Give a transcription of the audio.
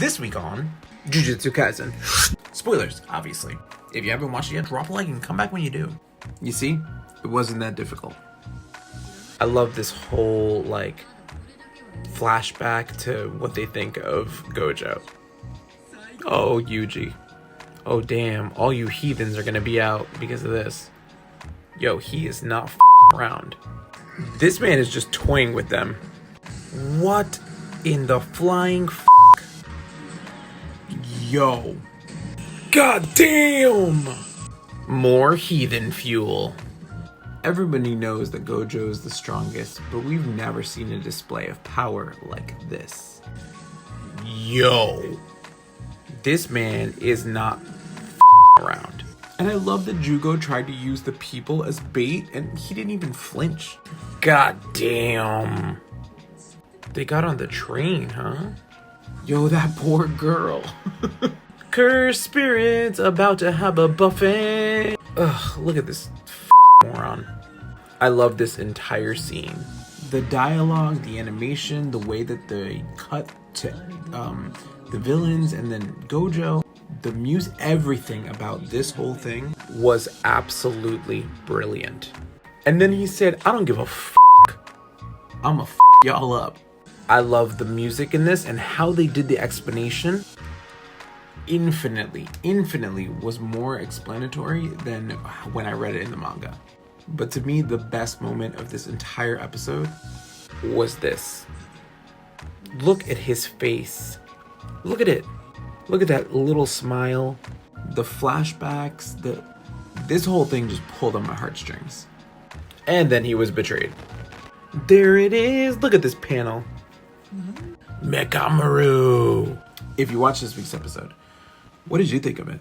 This week on Jujutsu Kaisen. Spoilers, obviously. If you haven't watched it yet, drop a like and come back when you do. You see, it wasn't that difficult. I love this whole, flashback to what they think of Gojo. Oh, Yuji. Oh, damn, all you heathens are gonna be out because of this. Yo, he is not around. This man is just toying with them. What in the flying Yo. God damn! More heathen fuel. Everybody knows that Gojo is the strongest, but we've never seen a display of power like this. Yo. This man is not around. And I love that Jugo tried to use the people as bait and he didn't even flinch. God damn. They got on the train, huh? Yo, that poor girl. Cursed spirits about to have a buffet. Ugh, look at this moron. I love this entire scene. The dialogue, the animation, the way that they cut to the villains and then Gojo, the music, everything about this whole thing was absolutely brilliant. And then he said, I don't give a I'ma y'all up. I love the music in this and how they did the explanation. Infinitely was more explanatory than when I read it in the manga. But to me, the best moment of this entire episode was this. Look at his face. Look at it. Look at that little smile. The flashbacks, this whole thing just pulled on my heartstrings. And then he was betrayed. There it is. Look at this panel. Mekamaru. If you watch this week's episode, what did you think of it?